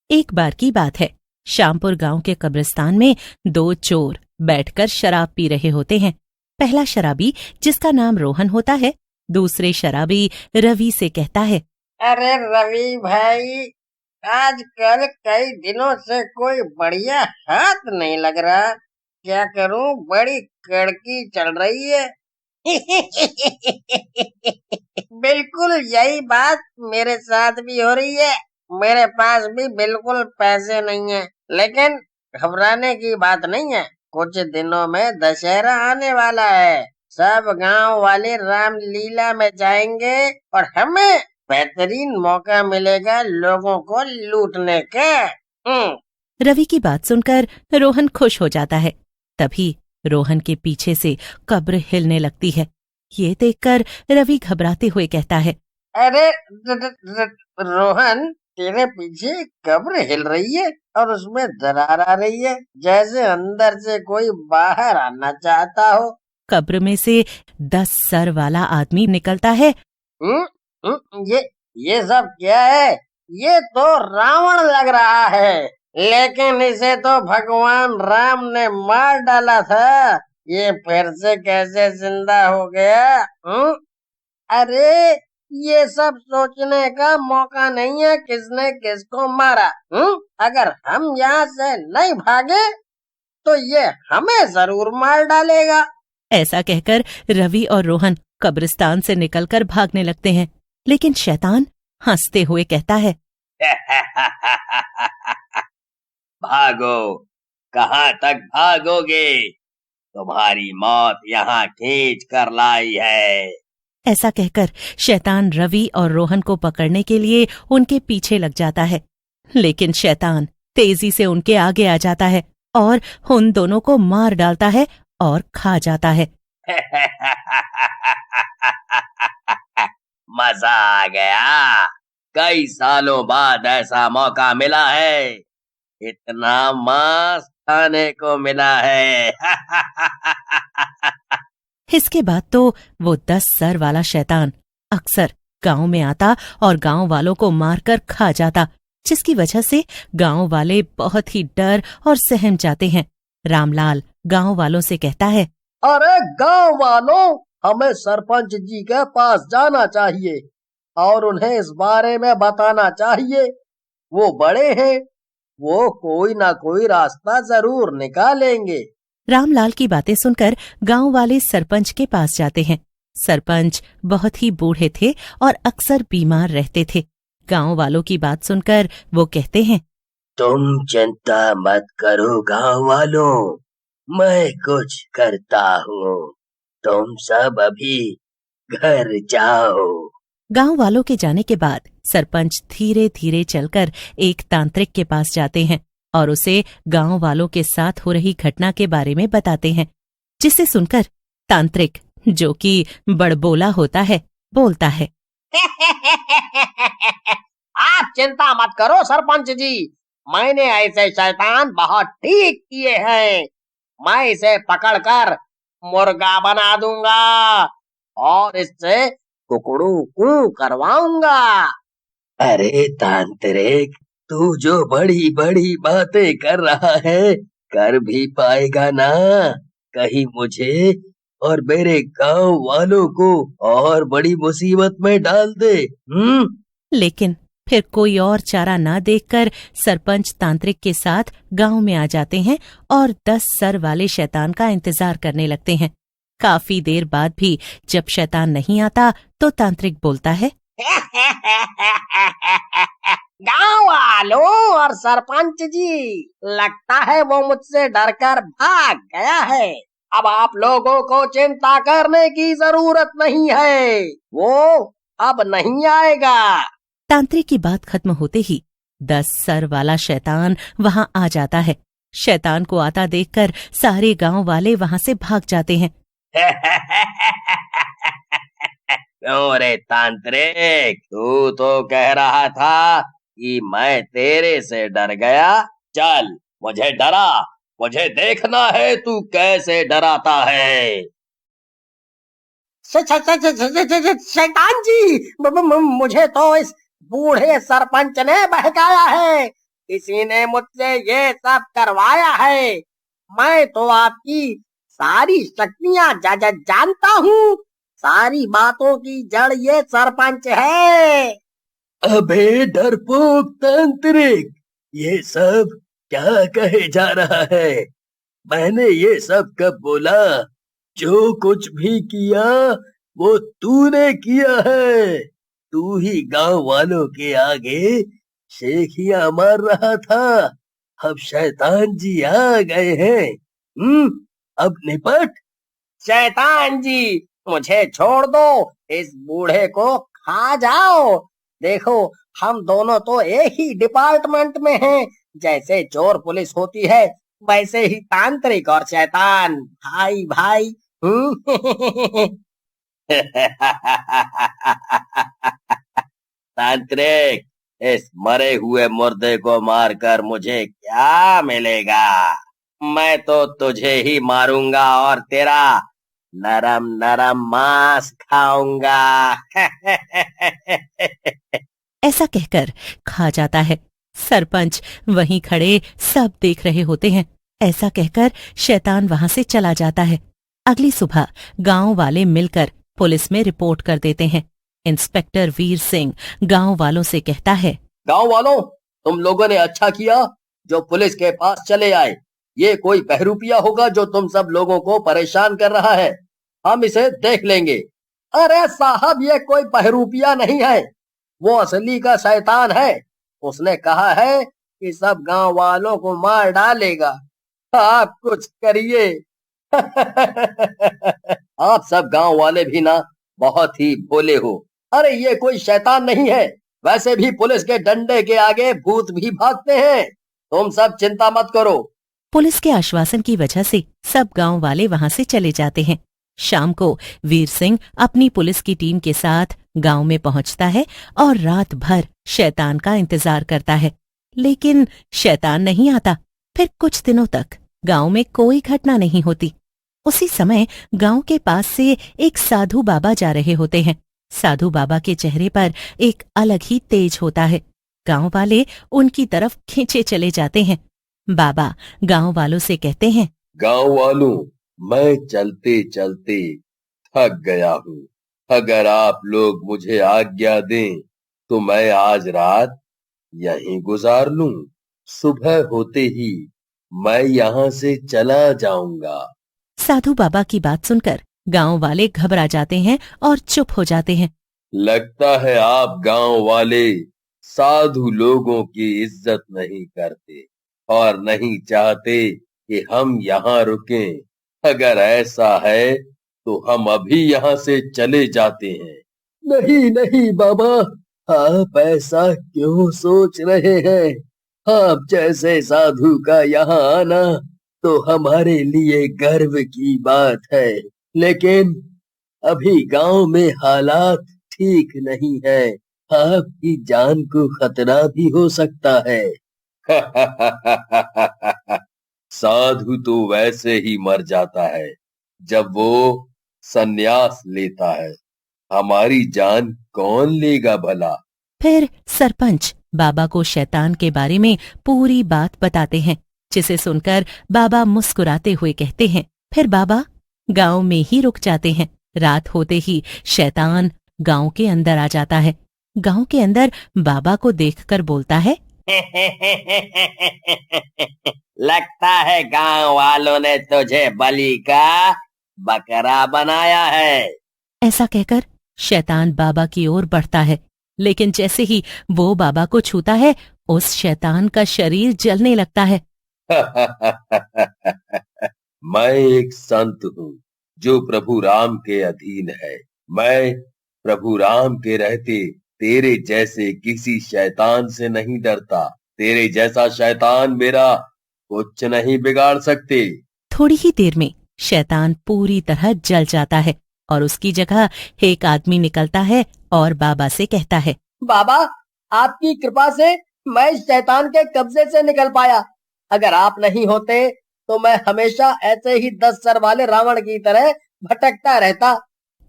एक बार की बात है। श्यामपुर गांव के कब्रिस्तान में दो चोर बैठकर शराब पी रहे होते हैं। पहला शराबी, जिसका नाम रोहन होता है, दूसरे शराबी रवि से कहता है, अरे रवि भाई, आजकल कई दिनों से कोई बढ़िया हाथ नहीं लग रहा। क्या करूं, बड़ी कड़की चल रही है। बिल्कुल यही बात मेरे साथ भी हो रही है। मेरे पास भी बिल्कुल पैसे नहीं है, लेकिन घबराने की बात नहीं है। कुछ दिनों में दशहरा आने वाला है। सब गांव वाले रामलीला में जाएंगे और हमें बेहतरीन मौका मिलेगा लोगों को लूटने का। रवि की बात सुनकर रोहन खुश हो जाता है। तभी रोहन के पीछे से कब्र हिलने लगती है। ये देखकर रवि घबराते हुए कहता है, अरे रोहन, तेरे पीछे कब्र हिल रही है और उसमें दरार आ रही है, जैसे अंदर से कोई बाहर आना चाहता हो। कब्र में से 10 सर वाला आदमी निकलता है। ये सब क्या है? ये तो रावण लग रहा है, लेकिन इसे तो भगवान राम ने मार डाला था। ये फिर से कैसे जिंदा हो गया? अरे ये सब सोचने का मौका नहीं है किसने किसको मारा। अगर हम यहाँ से नहीं भागे तो ये हमें जरूर मार डालेगा। ऐसा कहकर रवि और रोहन कब्रिस्तान से निकलकर भागने लगते हैं, लेकिन शैतान हंसते हुए कहता है, भागो, कहाँ तक भागोगे? तुम्हारी मौत यहाँ खींच कर लाई है। ऐसा कहकर शैतान रवि और रोहन को पकड़ने के लिए उनके पीछे लग जाता है, लेकिन शैतान तेजी से उनके आगे आ जाता है और उन दोनों को मार डालता है और खा जाता है। मजा आ गया। कई सालों बाद ऐसा मौका मिला है। इतना मांस खाने को मिला है। इसके बाद तो वो 10 सर वाला शैतान अक्सर गांव में आता और गांव वालों को मारकर खा जाता, जिसकी वजह से गांव वाले बहुत ही डर और सहम जाते हैं। रामलाल गांव वालों से कहता है, अरे गांव वालों, हमें सरपंच जी के पास जाना चाहिए और उन्हें इस बारे में बताना चाहिए। वो बड़े हैं, वो कोई ना कोई रास्ता जरूर निकालेंगे। रामलाल की बातें सुनकर गांव वाले सरपंच के पास जाते हैं। सरपंच बहुत ही बूढ़े थे और अक्सर बीमार रहते थे। गांव वालों की बात सुनकर वो कहते हैं, तुम चिंता मत करो गांव वालों, मैं कुछ करता हूँ। तुम सब अभी घर जाओ। गांव वालों के जाने के बाद सरपंच धीरे धीरे चलकर एक तांत्रिक के पास जाते हैं और उसे गांव वालों के साथ हो रही घटना के बारे में बताते हैं, जिसे सुनकर तांत्रिक, जो कि बड़बोला होता है, बोलता है, आप चिंता मत करो सरपंच जी, मैंने ऐसे शैतान बहुत ठीक किए हैं। मैं इसे पकड़कर मुर्गा बना दूंगा और इससे कुकड़ू कू करवाऊंगा। अरे तांत्रिक, तू जो बड़ी बड़ी बातें कर रहा है, कर भी पाएगा ना? कहीं मुझे और मेरे गांव वालों को और बड़ी मुसीबत में डाल दे। लेकिन फिर कोई और चारा ना देखकर सरपंच तांत्रिक के साथ गांव में आ जाते हैं और 10 सर वाले शैतान का इंतजार करने लगते हैं। काफी देर बाद भी जब शैतान नहीं आता तो तांत्रिक बोलता है, गांव वालों और सरपंच जी, लगता है वो मुझसे डरकर भाग गया है। अब आप लोगों को चिंता करने की जरूरत नहीं है, वो अब नहीं आएगा। तांत्रिक की बात खत्म होते ही 10 सर वाला शैतान वहां आ जाता है। शैतान को आता देखकर सारे गांव वाले वहां से भाग जाते हैं। अरे तांत्रिक, तू तो कह रहा था कि मैं तेरे से डर गया। चल, मुझे डरा, मुझे देखना है तू कैसे डराता है। शैतान जी, मुझे तो इस बूढ़े सरपंच ने बहकाया है। इसी ने मुझसे ये सब करवाया है। मैं तो आपकी सारी शक्तियां जानता हूँ। सारी बातों की जड़ ये सरपंच है। अबे डरपोक तांत्रिक, ये सब क्या कहे जा रहा है? मैंने ये सब कब बोला? जो कुछ भी किया वो तूने किया है। तू ही गांव वालों के आगे शेखियां मार रहा था। अब शैतान जी आ गए हैं। अब निपट। शैतान जी, मुझे छोड़ दो। इस बूढ़े को खा जाओ। देखो, हम दोनों तो एक ही डिपार्टमेंट में हैं। जैसे चोर पुलिस होती है, वैसे ही तांत्रिक और शैतान भाई भाई। तांत्रिक, इस मरे हुए मुर्दे को मारकर मुझे क्या मिलेगा? मैं तो तुझे ही मारूंगा और तेरा नरम नरम मांस खाऊंगा। ऐसा कहकर खा जाता है। सरपंच वहीं खड़े सब देख रहे होते हैं। ऐसा कहकर शैतान वहां से चला जाता है। अगली सुबह गांव वाले मिलकर पुलिस में रिपोर्ट कर देते हैं। इंस्पेक्टर वीर सिंह गांव वालों से कहता है, गांव वालों, तुम लोगों ने अच्छा किया जो पुलिस के पास चले आए। ये कोई बहरूपिया होगा जो तुम सब लोगों को परेशान कर रहा है। हम इसे देख लेंगे। अरे साहब, ये कोई बहरूपिया नहीं है, वो असली का शैतान है। उसने कहा है कि सब गांव वालों को मार डालेगा। आप कुछ करिए। आप सब गांव वाले भी ना बहुत ही भोले हो। अरे ये कोई शैतान नहीं है। वैसे भी पुलिस के डंडे के आगे भूत भी भागते हैं। तुम सब चिंता मत करो। पुलिस के आश्वासन की वजह से सब गांव वाले वहां से चले जाते हैं। शाम को वीर सिंह अपनी पुलिस की टीम के साथ गांव में पहुंचता है और रात भर शैतान का इंतजार करता है, लेकिन शैतान नहीं आता। फिर कुछ दिनों तक गांव में कोई घटना नहीं होती। उसी समय गांव के पास से एक साधु बाबा जा रहे होते हैं। साधु बाबा के चेहरे पर एक अलग ही तेज होता है। गांव वाले उनकी तरफ खींचे चले जाते हैं। बाबा गांव वालों से कहते हैं, गांव वालों, मैं चलते चलते थक गया हूँ। अगर आप लोग मुझे आज्ञा दें तो मैं आज रात यहीं गुजार लूं। सुबह होते ही मैं यहाँ से चला जाऊंगा। साधु बाबा की बात सुनकर गांव वाले घबरा जाते हैं और चुप हो जाते हैं। लगता है आप गांव वाले साधु लोगों की इज्जत नहीं करते और नहीं चाहते कि हम यहाँ रुकें। अगर ऐसा है तो हम अभी यहाँ से चले जाते हैं। नहीं नहीं बाबा, आप ऐसा क्यों सोच रहे हैं? आप जैसे साधु का यहाँ आना तो हमारे लिए गर्व की बात है, लेकिन अभी गांव में हालात ठीक नहीं है। आपकी जान को खतरा भी हो सकता है। साधु तो वैसे ही मर जाता है जब वो संन्यास लेता है। हमारी जान कौन लेगा भला? फिर सरपंच बाबा को शैतान के बारे में पूरी बात बताते हैं, जिसे सुनकर बाबा मुस्कुराते हुए कहते हैं। फिर बाबा गांव में ही रुक जाते हैं। रात होते ही शैतान गांव के अंदर आ जाता है। गांव के अंदर बाबा को देखकर बोलता है, लगता है गांव वालों ने तुझे बलि का बकरा बनाया है। ऐसा कहकर शैतान बाबा की ओर बढ़ता है, लेकिन जैसे ही वो बाबा को छूता है, उस शैतान का शरीर जलने लगता है। मैं एक संत हूँ जो प्रभु राम के अधीन है। मैं प्रभु राम के रहते तेरे जैसे किसी शैतान से नहीं डरता। तेरे जैसा शैतान मेरा कुछ नहीं बिगाड़ सकते। थोड़ी ही देर में शैतान पूरी तरह जल जाता है और उसकी जगह एक आदमी निकलता है और बाबा से कहता है, बाबा, आपकी कृपा से मैं इस शैतान के कब्जे से निकल पाया। अगर आप नहीं होते तो मैं हमेशा ऐसे ही 10 सर वाले रावण की तरह भटकता रहता।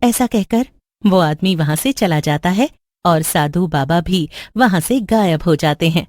ऐसा कहकर वो आदमी वहां से चला जाता है और साधु बाबा भी वहां से गायब हो जाते हैं।